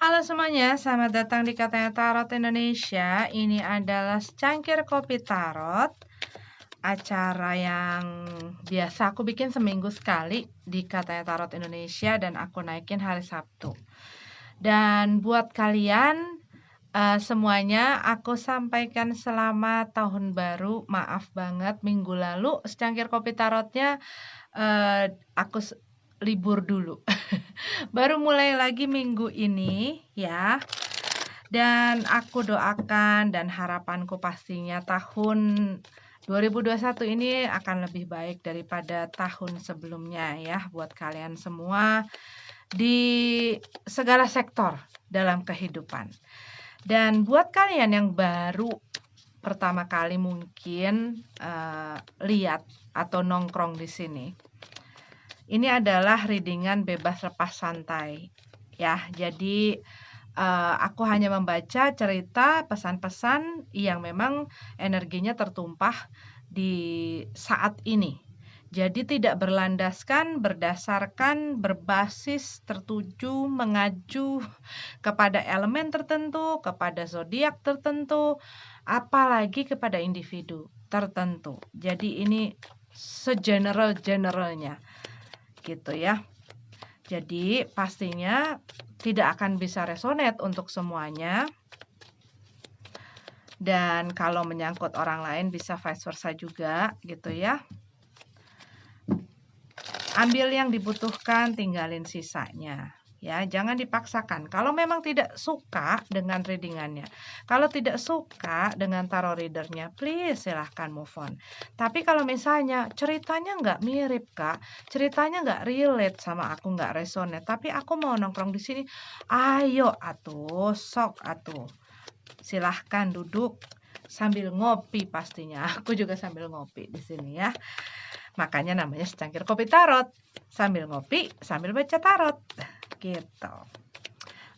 Halo semuanya, selamat datang di Katanya Tarot Indonesia. Ini adalah secangkir kopi tarot, acara yang biasa aku bikin seminggu sekali di Katanya Tarot Indonesia dan aku naikin hari Sabtu. Dan buat kalian semuanya, aku sampaikan selamat tahun baru. Maaf banget minggu lalu secangkir kopi tarotnya aku libur dulu. Baru mulai lagi minggu ini ya. Dan aku doakan dan harapanku pastinya tahun 2021 ini akan lebih baik daripada tahun sebelumnya ya buat kalian semua di segala sektor dalam kehidupan. Dan buat kalian yang baru pertama kali mungkin lihat atau nongkrong di sini. Ini adalah readingan bebas lepas santai ya. Jadi aku hanya membaca cerita, pesan-pesan yang memang energinya tertumpah di saat ini. Jadi tidak berlandaskan, berdasarkan, berbasis, tertuju, mengacu kepada elemen tertentu, kepada zodiak tertentu, apalagi kepada individu tertentu. Jadi ini segeneral-generalnya gitu ya. Jadi pastinya tidak akan bisa resonate untuk semuanya. Dan kalau menyangkut orang lain bisa vice versa juga gitu ya. Ambil yang dibutuhkan, tinggalin sisanya. Ya, jangan dipaksakan. Kalau memang tidak suka dengan readingannya, kalau tidak suka dengan tarot readernya, please silahkan move on. Tapi kalau misalnya ceritanya nggak mirip Kak, ceritanya nggak relate sama aku, nggak resonate, tapi aku mau nongkrong di sini, ayo atuh, sok atuh. Silahkan duduk sambil ngopi pastinya. Aku juga sambil ngopi di sini ya. Makanya namanya secangkir kopi tarot. Sambil ngopi, sambil baca tarot. Gitu.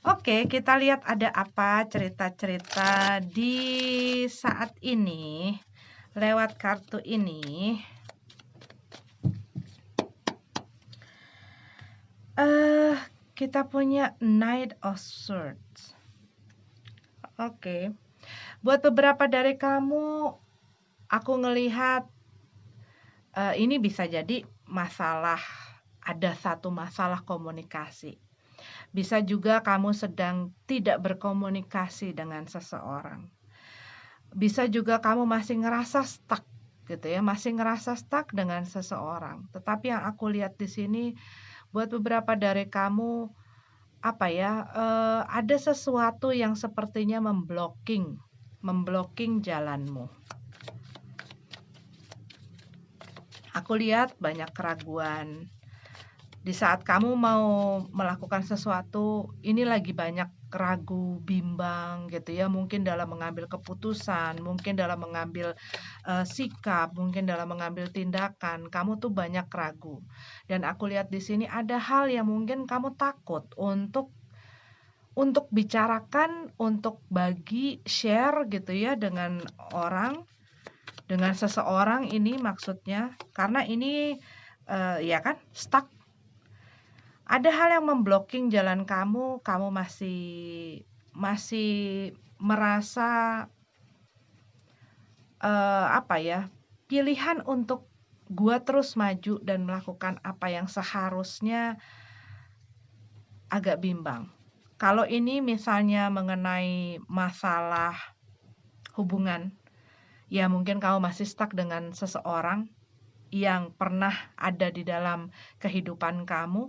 Oke, kita lihat ada apa cerita-cerita di saat ini lewat kartu ini. Kita punya Knight of Swords. Oke. Buat beberapa dari kamu, aku ngelihat ini bisa jadi masalah, ada satu masalah komunikasi. Bisa juga kamu sedang tidak berkomunikasi dengan seseorang. Bisa juga kamu masih ngerasa stuck gitu ya, masih ngerasa stuck dengan seseorang. Tetapi yang aku lihat di sini buat beberapa dari kamu apa ya, ada sesuatu yang sepertinya memblocking jalanmu. Aku lihat banyak keraguan. Di saat kamu mau melakukan sesuatu, ini lagi banyak ragu, bimbang gitu ya, mungkin dalam mengambil keputusan, mungkin dalam mengambil sikap, mungkin dalam mengambil tindakan, kamu tuh banyak ragu. Dan aku lihat di sini ada hal yang mungkin kamu takut untuk bicarakan, untuk bagi, share gitu ya dengan orang, dengan seseorang ini maksudnya, karena ini ya kan stuck. Ada hal yang memblocking jalan kamu, kamu masih merasa apa ya, pilihan untuk gua terus maju dan melakukan apa yang seharusnya agak bimbang. Kalau ini misalnya mengenai masalah hubungan, ya mungkin kamu masih stuck dengan seseorang yang pernah ada di dalam kehidupan kamu,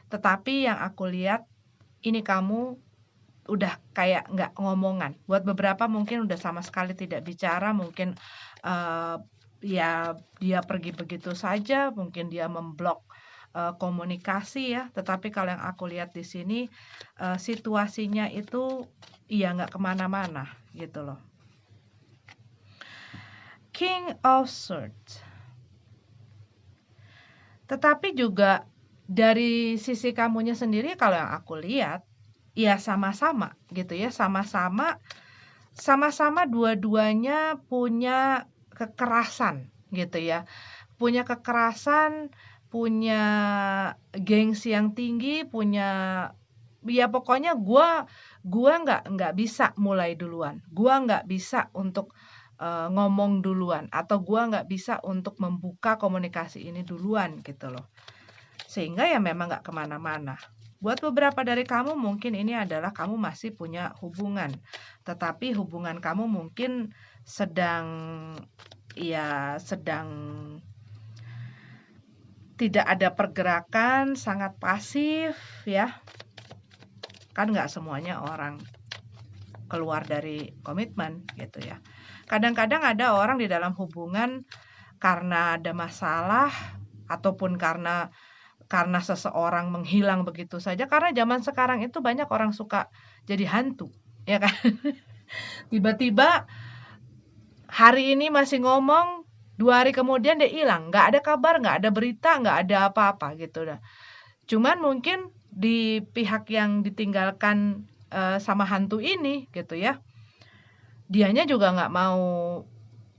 tetapi yang aku lihat ini kamu udah kayak nggak ngomongan. Buat beberapa mungkin udah sama sekali tidak bicara, mungkin ya dia pergi begitu saja, mungkin dia memblok komunikasi ya. Tetapi kalau yang aku lihat di sini situasinya itu ya nggak kemana-mana gitu loh. King of Swords. Tetapi juga dari sisi kamunya sendiri kalau yang aku lihat ya sama-sama gitu ya, sama-sama dua-duanya punya kekerasan gitu ya. Punya kekerasan, punya gengsi yang tinggi, punya ya pokoknya gua nggak bisa mulai duluan. Gua nggak bisa untuk ngomong duluan, atau gua nggak bisa untuk membuka komunikasi ini duluan gitu loh. Sehingga ya memang nggak kemana-mana. Buat beberapa dari kamu mungkin ini adalah kamu masih punya hubungan, tetapi hubungan kamu mungkin sedang sedang tidak ada pergerakan, sangat pasif ya. Kan nggak semuanya orang keluar dari komitmen gitu ya. Kadang-kadang ada orang di dalam hubungan karena ada masalah, ataupun karena seseorang menghilang begitu saja. Karena zaman sekarang itu banyak orang suka jadi hantu, ya kan? Tiba-tiba hari ini masih ngomong, 2 hari kemudian dia hilang, nggak ada kabar, nggak ada berita, nggak ada apa-apa gitu dah. Cuman mungkin di pihak yang ditinggalkan sama hantu ini gitu ya, dianya juga nggak mau,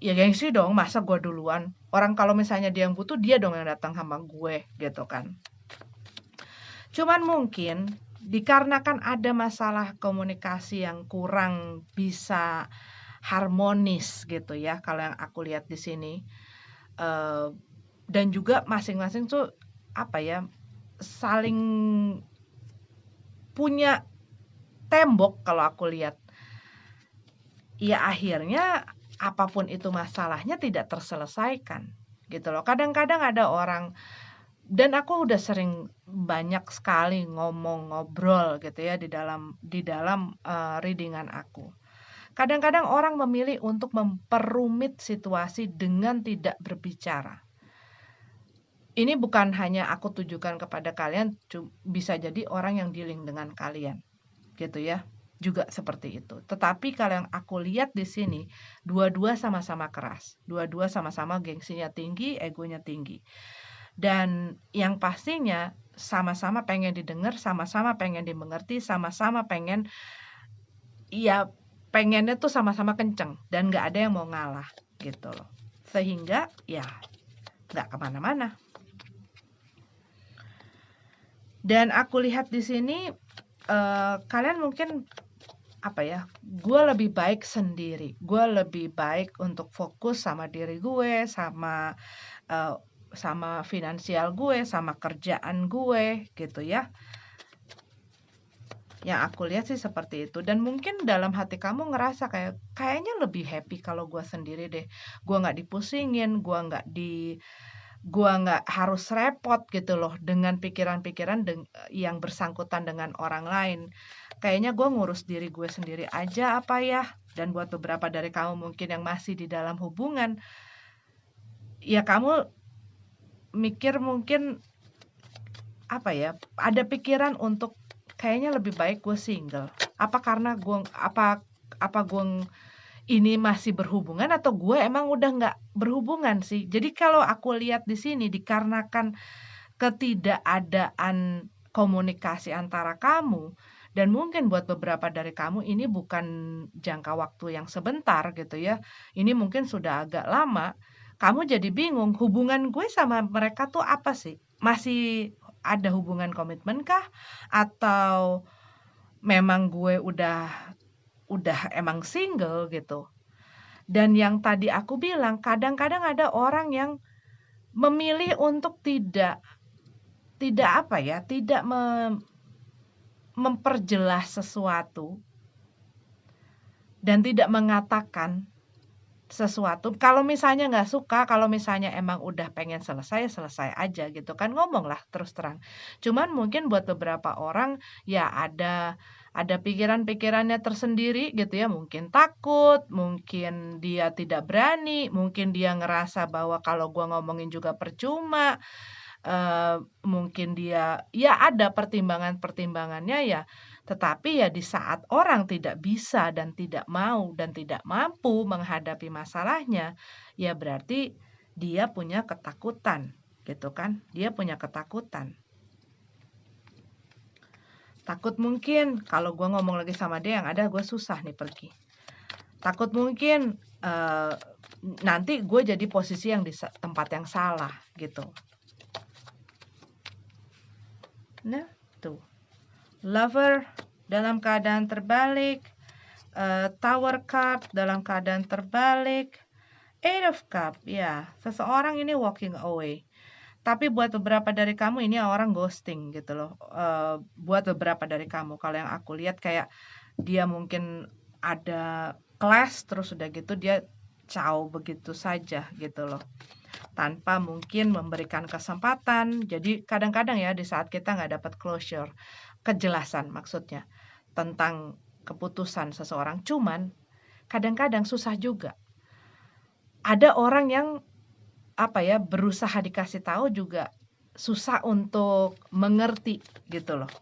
ya gengsi dong, masa gue duluan. Orang kalau misalnya dia yang butuh, dia dong yang datang sama gue gitu kan. Cuman mungkin dikarenakan ada masalah komunikasi yang kurang bisa harmonis gitu ya, kalau yang aku lihat di sini. Dan juga masing-masing tuh apa ya, saling punya tembok kalau aku lihat. Ya akhirnya apapun itu masalahnya tidak terselesaikan gitu loh. Kadang-kadang ada orang, dan aku udah sering banyak sekali ngobrol gitu ya di dalam readingan aku. Kadang-kadang orang memilih untuk memperumit situasi dengan tidak berbicara. Ini bukan hanya aku tujukan kepada kalian, bisa jadi orang yang dealing dengan kalian, gitu ya. Juga seperti itu. Tetapi kalau yang aku lihat di sini, dua-dua sama-sama keras. Dua-dua sama-sama gengsinya tinggi, egonya tinggi. Dan yang pastinya sama-sama pengen didengar, sama-sama pengen dimengerti, sama-sama pengen, ya pengennya tuh sama-sama kenceng. Dan nggak ada yang mau ngalah, gitu loh. Sehingga ya nggak kemana-mana. Dan aku lihat di sini kalian mungkin apa ya, gue lebih baik sendiri. Gue lebih baik untuk fokus sama diri gue, sama finansial gue, sama kerjaan gue gitu ya. Yang aku lihat sih seperti itu. Dan mungkin dalam hati kamu ngerasa kayaknya lebih happy kalau gue sendiri deh. Gue nggak dipusingin, gue nggak harus repot gitu loh dengan pikiran-pikiran yang bersangkutan dengan orang lain. Kayaknya gue ngurus diri gue sendiri aja apa ya. Dan buat beberapa dari kamu mungkin yang masih di dalam hubungan, ya kamu mikir mungkin apa ya, ada pikiran untuk kayaknya lebih baik gue single. Apa karena gue ini masih berhubungan, atau gue emang udah nggak berhubungan sih. Jadi kalau aku lihat di sini, dikarenakan ketidakadaan komunikasi antara kamu, dan mungkin buat beberapa dari kamu ini bukan jangka waktu yang sebentar gitu ya, ini mungkin sudah agak lama, kamu jadi bingung, hubungan gue sama mereka tuh apa sih? Masih ada hubungan komitmen kah? Atau memang gue udah emang single gitu? Dan yang tadi aku bilang, kadang-kadang ada orang yang memilih untuk tidak apa ya, tidak memperjelas sesuatu dan tidak mengatakan sesuatu. Kalau misalnya nggak suka, kalau misalnya emang udah pengen selesai, selesai aja gitu kan, ngomonglah terus terang. Cuman mungkin buat beberapa orang ya ada pikiran-pikirannya tersendiri gitu ya, mungkin takut, mungkin dia tidak berani, mungkin dia ngerasa bahwa kalau gua ngomongin juga percuma. Mungkin dia ya ada pertimbangan-pertimbangannya ya, tetapi ya di saat orang tidak bisa dan tidak mau dan tidak mampu menghadapi masalahnya, ya berarti dia punya ketakutan, gitu kan. Dia punya ketakutan. Takut mungkin kalau gue ngomong lagi sama dia, yang ada gue susah nih pergi. Takut mungkin nanti gue jadi posisi yang di tempat yang salah gitu. Nah, tuh. Lover dalam keadaan terbalik, Tower card dalam keadaan terbalik, Eight of Cup, ya, seseorang ini walking away. Tapi buat beberapa dari kamu ini orang ghosting gitu loh. Buat beberapa dari kamu, kalau yang aku lihat kayak dia mungkin ada kelas terus udah gitu dia ciao begitu saja gitu loh. Tanpa mungkin memberikan kesempatan. Jadi kadang-kadang ya di saat kita nggak dapat closure, kejelasan maksudnya tentang keputusan seseorang. Cuman kadang-kadang susah juga. Ada orang yang berusaha dikasih tahu juga susah untuk mengerti gitu loh.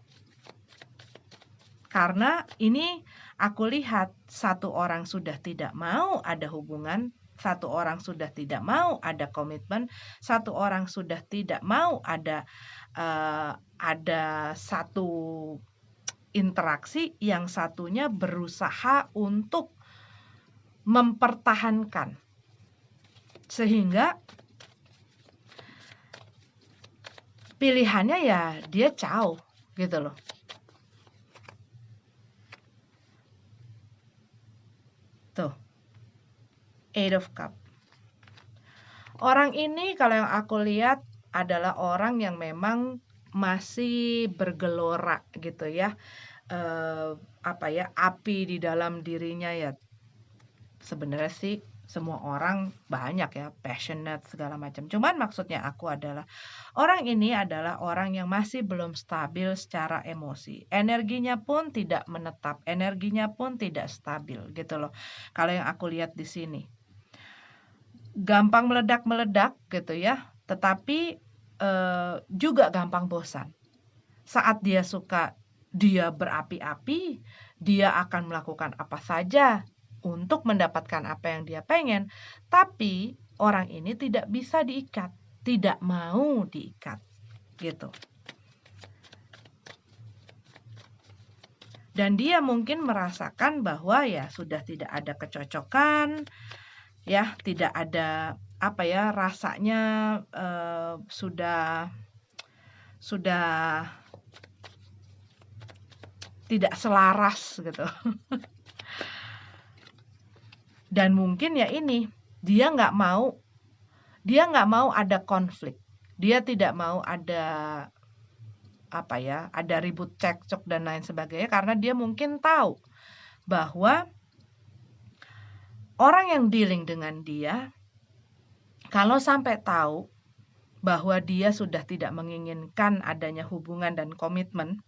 Karena ini aku lihat satu orang sudah tidak mau ada hubungan, satu orang sudah tidak mau ada komitmen, satu orang sudah tidak mau ada satu interaksi, yang satunya berusaha untuk mempertahankan. Sehingga pilihannya ya dia ciao gitu loh. Tuh. Eight of Cup. Orang ini kalau yang aku lihat adalah orang yang memang masih bergelora gitu ya. Api di dalam dirinya ya. Sebenarnya sih semua orang banyak ya, passionate segala macam. Cuman maksudnya aku adalah orang ini adalah orang yang masih belum stabil secara emosi. Energinya pun tidak menetap, energinya pun tidak stabil gitu loh. Kalau yang aku lihat di sini. Gampang meledak-meledak gitu ya, tetapi juga gampang bosan. Saat dia suka, dia berapi-api, dia akan melakukan apa saja untuk mendapatkan apa yang dia pengen, tapi orang ini tidak bisa diikat, tidak mau diikat, gitu. Dan dia mungkin merasakan bahwa ya sudah tidak ada kecocokan, ya tidak ada rasanya sudah tidak selaras gitu. Dan mungkin ya ini dia nggak mau ada konflik, dia tidak mau ada ada ribut cekcok dan lain sebagainya, karena dia mungkin tahu bahwa orang yang dealing dengan dia kalau sampai tahu bahwa dia sudah tidak menginginkan adanya hubungan dan komitmen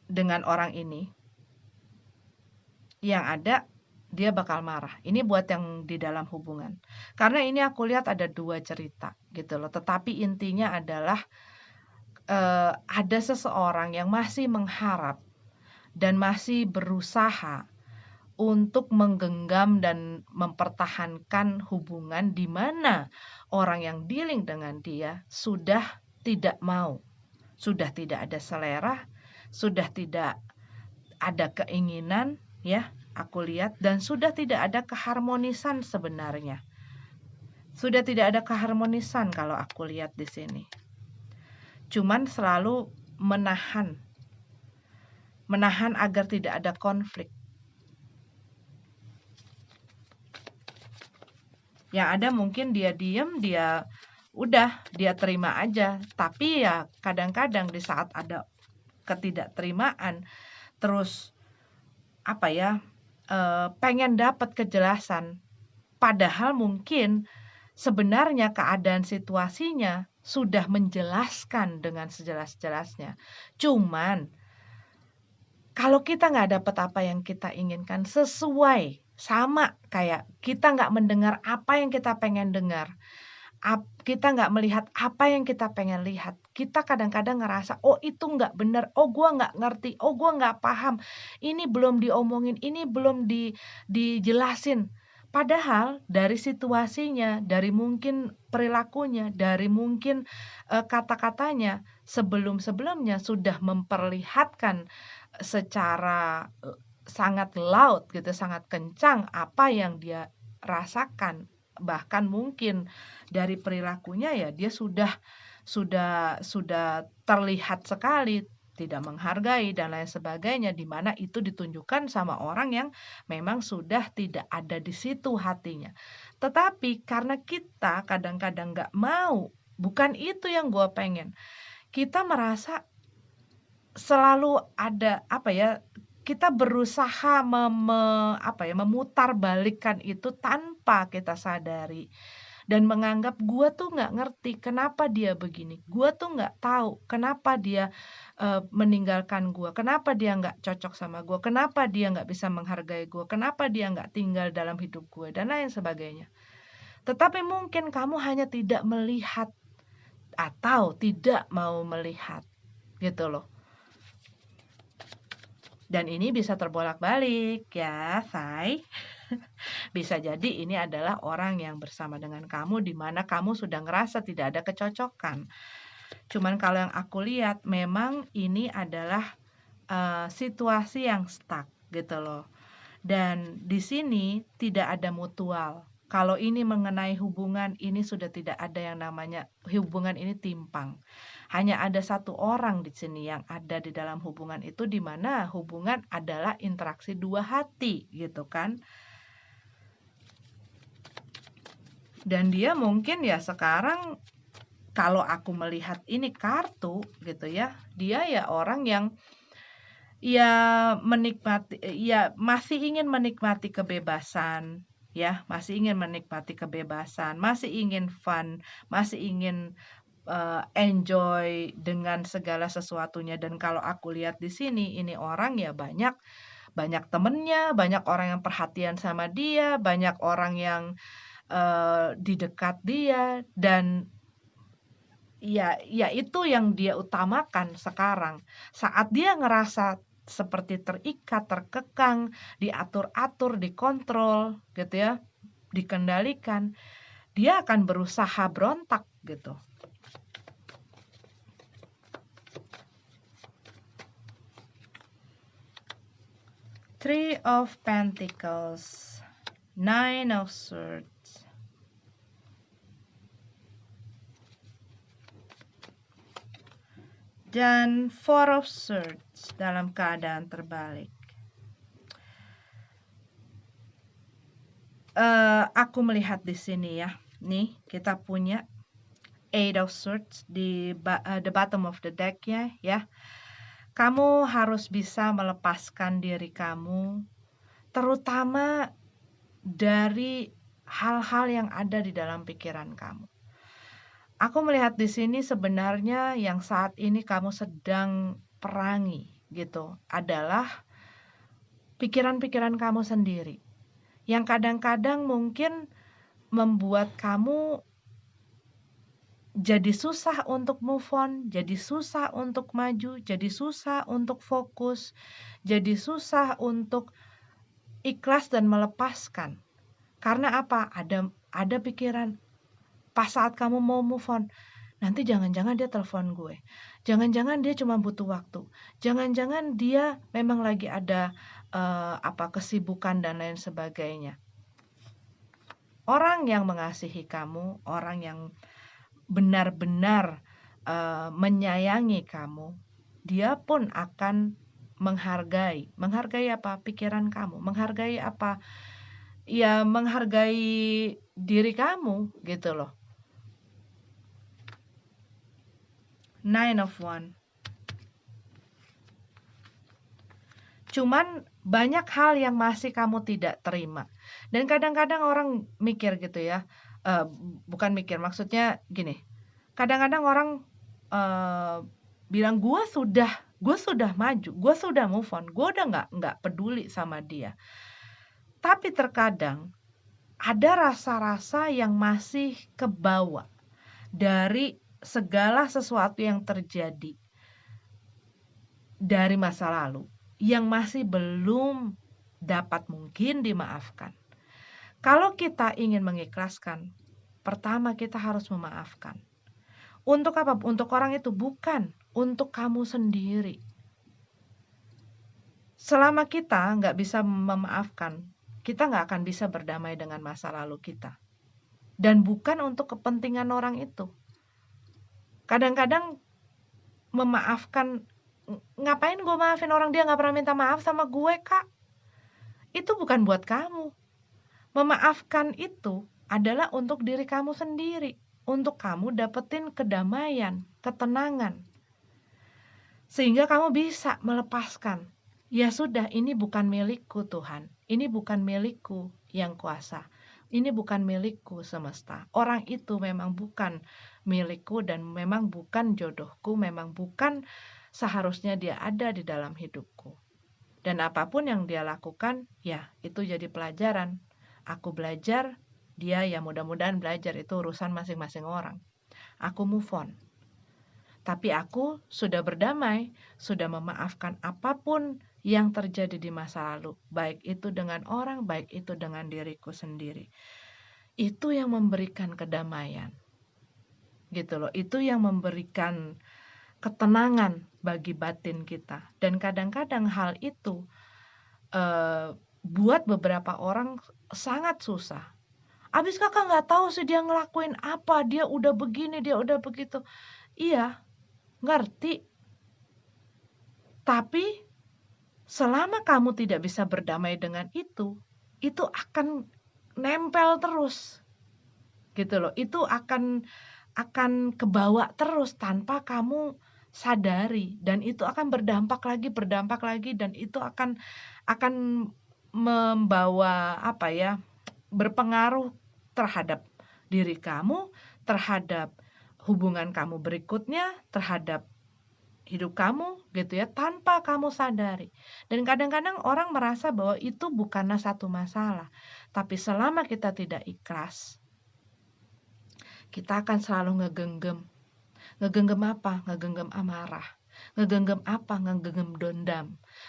dengan orang ini, yang ada dia bakal marah. Ini buat yang di dalam hubungan. Karena ini aku lihat ada 2 cerita gitu loh. Tetapi intinya adalah ada seseorang yang masih mengharap dan masih berusaha untuk menggenggam dan mempertahankan hubungan di mana orang yang dealing dengan dia sudah tidak mau, sudah tidak ada selera, sudah tidak ada keinginan ya, aku lihat, dan sudah tidak ada keharmonisan sebenarnya. Sudah tidak ada keharmonisan kalau aku lihat di sini. Cuman selalu menahan agar tidak ada konflik. Yang ada mungkin dia diem, dia terima aja. Tapi ya kadang-kadang di saat ada ketidakterimaan, terus pengen dapat kejelasan, padahal mungkin sebenarnya keadaan situasinya sudah menjelaskan dengan sejelas-jelasnya. Cuman kalau kita nggak dapat apa yang kita inginkan sesuai, sama kayak kita nggak mendengar apa yang kita pengen dengar, kita nggak melihat apa yang kita pengen lihat, kita kadang-kadang ngerasa, oh itu nggak bener, oh gua nggak ngerti, oh gua nggak paham, ini belum diomongin, ini belum dijelasin. Padahal dari situasinya, dari mungkin perilakunya, dari mungkin kata-katanya, sebelum-sebelumnya sudah memperlihatkan secara sangat loud gitu, sangat kencang apa yang dia rasakan. Bahkan mungkin dari perilakunya ya dia sudah sudah terlihat sekali tidak menghargai dan lain sebagainya, di mana itu ditunjukkan sama orang yang memang sudah tidak ada di situ hatinya. Tetapi karena kita kadang-kadang nggak mau, bukan itu yang gue pengen. Kita merasa selalu ada apa ya, kita berusaha memutarbalikkan itu tanpa kita sadari. Dan menganggap gua tuh nggak ngerti kenapa dia begini, gua tuh nggak tahu kenapa dia, meninggalkan gua, kenapa dia nggak cocok sama gua, kenapa dia nggak bisa menghargai gua, kenapa dia nggak tinggal dalam hidup gue, dan lain sebagainya. Tetapi mungkin kamu hanya tidak melihat atau tidak mau melihat, gitu loh. Dan ini bisa terbolak-balik ya, Say. Bisa jadi ini adalah orang yang bersama dengan kamu di mana kamu sudah ngerasa tidak ada kecocokan. Cuman kalau yang aku lihat memang ini adalah situasi yang stuck gitu loh. Dan di sini tidak ada mutual. Kalau ini mengenai hubungan, ini sudah tidak ada yang namanya hubungan ini timpang. Hanya ada satu orang di sini yang ada di dalam hubungan itu, di mana hubungan adalah interaksi dua hati gitu kan. Dan dia mungkin ya sekarang kalau aku melihat ini kartu gitu ya, dia ya orang yang ya menikmati, ya masih ingin menikmati kebebasan, ya masih ingin menikmati kebebasan, masih ingin fun, masih ingin enjoy dengan segala sesuatunya. Dan kalau aku lihat di sini, ini orang ya banyak temennya, banyak orang yang perhatian sama dia, banyak orang yang di dekat dia, dan ya itu yang dia utamakan sekarang. Saat dia ngerasa seperti terikat, terkekang, diatur-atur, dikontrol gitu ya, dikendalikan, dia akan berusaha berontak gitu. Three of Pentacles, Nine of Swords, dan Four of Swords dalam keadaan terbalik. Aku melihat di sini ya, nih kita punya Eight of Swords di the bottom of the deck ya. Kamu harus bisa melepaskan diri kamu, terutama dari hal-hal yang ada di dalam pikiran kamu. Aku melihat di sini sebenarnya yang saat ini kamu sedang perangi gitu adalah pikiran-pikiran kamu sendiri, yang kadang-kadang mungkin membuat kamu jadi susah untuk move on, jadi susah untuk maju, jadi susah untuk fokus, jadi susah untuk ikhlas dan melepaskan. Karena apa? Ada pikiran pas saat kamu mau move on, nanti jangan-jangan dia telepon gue, jangan-jangan dia cuma butuh waktu, jangan-jangan dia memang lagi ada kesibukan dan lain sebagainya. Orang yang mengasihi kamu, orang yang benar-benar menyayangi kamu, dia pun akan menghargai apa? Pikiran kamu, menghargai apa? Ya menghargai diri kamu gitu loh. Nine of Wands. Cuman banyak hal yang masih kamu tidak terima. Dan kadang-kadang orang mikir gitu ya, bukan mikir, maksudnya gini, kadang-kadang orang bilang gue sudah maju, gue sudah move on, gue udah nggak peduli sama dia. Tapi terkadang ada rasa-rasa yang masih kebawa dari segala sesuatu yang terjadi dari masa lalu yang masih belum dapat mungkin dimaafkan. Kalau kita ingin mengikhlaskan, pertama kita harus memaafkan. Untuk apa? Untuk orang itu, bukan untuk kamu sendiri. Selama kita nggak bisa memaafkan, kita nggak akan bisa berdamai dengan masa lalu kita. Dan bukan untuk kepentingan orang itu. Kadang-kadang memaafkan, ngapain gue maafin orang, dia nggak pernah minta maaf sama gue, Kak. Itu bukan buat kamu. Memaafkan itu adalah untuk diri kamu sendiri, untuk kamu dapetin kedamaian, ketenangan, sehingga kamu bisa melepaskan. Ya sudah, ini bukan milikku Tuhan, ini bukan milikku yang kuasa, ini bukan milikku semesta. Orang itu memang bukan milikku dan memang bukan jodohku, memang bukan seharusnya dia ada di dalam hidupku. Dan apapun yang dia lakukan, ya itu jadi pelajaran. Aku belajar, dia ya mudah-mudahan belajar, itu urusan masing-masing orang. Aku move on. Tapi aku sudah berdamai, sudah memaafkan apapun yang terjadi di masa lalu. Baik itu dengan orang, baik itu dengan diriku sendiri. Itu yang memberikan kedamaian. Gitu loh, itu yang memberikan ketenangan bagi batin kita. Dan kadang-kadang hal itu buat beberapa orang sangat susah. Abis kakak nggak tahu sih dia ngelakuin apa, dia udah begini, dia udah begitu. Iya, ngerti. Tapi selama kamu tidak bisa berdamai dengan itu akan nempel terus. Gitu loh. Itu akan kebawa terus tanpa kamu sadari, dan itu akan berdampak lagi, dan itu akan membawa berpengaruh terhadap diri kamu, terhadap hubungan kamu berikutnya, terhadap hidup kamu gitu ya, tanpa kamu sadari. Dan kadang-kadang orang merasa bahwa itu bukanlah satu masalah, tapi selama kita tidak ikhlas, kita akan selalu ngegenggam. Ngegenggam apa? Ngegenggam amarah. Ngegenggam apa? Ngegenggam dendam.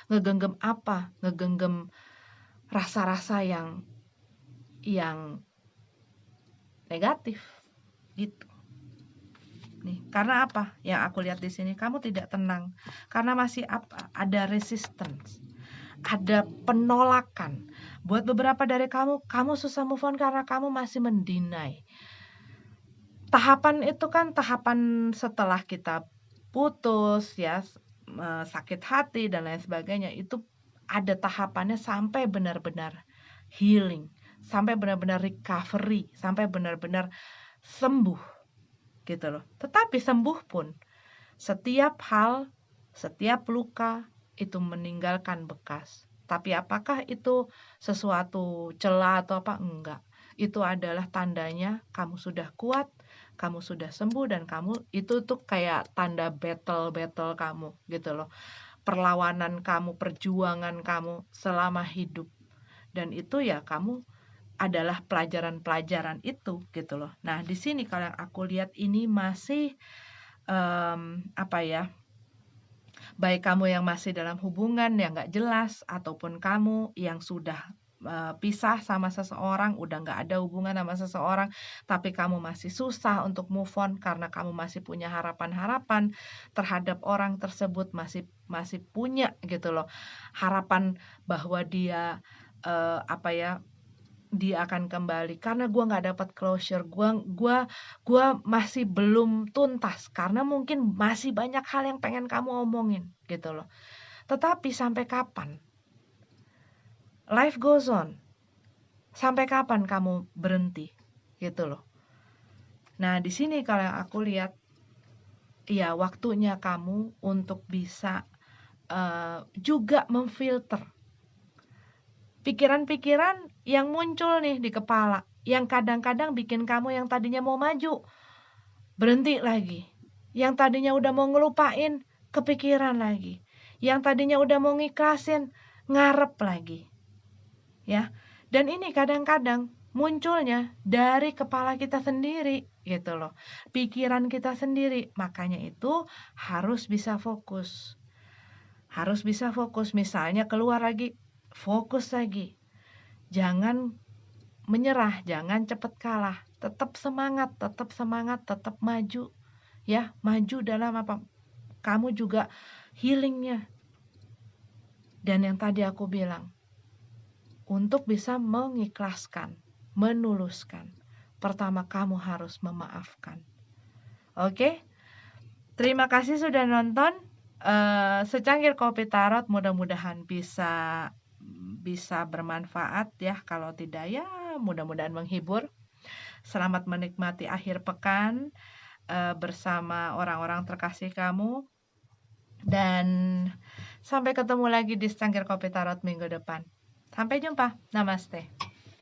Ngegenggam apa? Ngegenggam rasa-rasa yang negatif gitu. Nih, karena apa? Yang aku lihat di sini kamu tidak tenang karena masih ada resistance. Ada penolakan. Buat beberapa dari kamu susah move on karena kamu masih mendinai. Tahapan itu kan tahapan setelah kita putus ya, sakit hati dan lain sebagainya, itu ada tahapannya sampai benar-benar healing, sampai benar-benar recovery, sampai benar-benar sembuh gitu loh. Tetapi sembuh pun, setiap hal, setiap luka itu meninggalkan bekas. Tapi apakah itu sesuatu celah atau apa? Enggak. Itu adalah tandanya kamu sudah kuat, kamu sudah sembuh, dan kamu itu tuh kayak tanda battle kamu gitu loh. Perlawanan kamu, perjuangan kamu selama hidup. Dan itu ya kamu adalah pelajaran-pelajaran itu gitu loh. Nah, di sini kalau yang aku lihat ini masih baik kamu yang masih dalam hubungan yang nggak jelas, ataupun kamu yang sudah pisah sama seseorang, udah nggak ada hubungan sama seseorang, tapi kamu masih susah untuk move on karena kamu masih punya harapan-harapan terhadap orang tersebut, masih punya gitu loh harapan bahwa dia dia akan kembali, karena gue nggak dapat closure, gue masih belum tuntas karena mungkin masih banyak hal yang pengen kamu omongin gitu loh. Tetapi sampai kapan? Life goes on. Sampai kapan kamu berhenti gitu loh. Nah, di sini kalau yang aku lihat, ya waktunya kamu untuk bisa juga memfilter pikiran-pikiran yang muncul nih di kepala, yang kadang-kadang bikin kamu yang tadinya mau maju, berhenti lagi. Yang tadinya udah mau ngelupain, kepikiran lagi. Yang tadinya udah mau ngiklasin, ngarep lagi. Ya. Dan ini kadang-kadang munculnya dari kepala kita sendiri gitu loh. Pikiran kita sendiri. Makanya itu harus bisa fokus. Harus bisa fokus. Misalnya keluar lagi, fokus lagi. Jangan menyerah, jangan cepat kalah. Tetap semangat, tetap maju. Ya, maju dalam apa? Kamu juga healingnya. Dan yang tadi aku bilang, untuk bisa mengikhlaskan, menuluskan, pertama kamu harus memaafkan. Oke? Terima kasih sudah nonton. Secangkir kopi tarot mudah-mudahan bisa bermanfaat ya. Kalau tidak ya mudah-mudahan menghibur. Selamat menikmati akhir pekan bersama orang-orang terkasih kamu. Dan sampai ketemu lagi di secangkir kopi tarot minggu depan. Sampai jumpa. Namaste.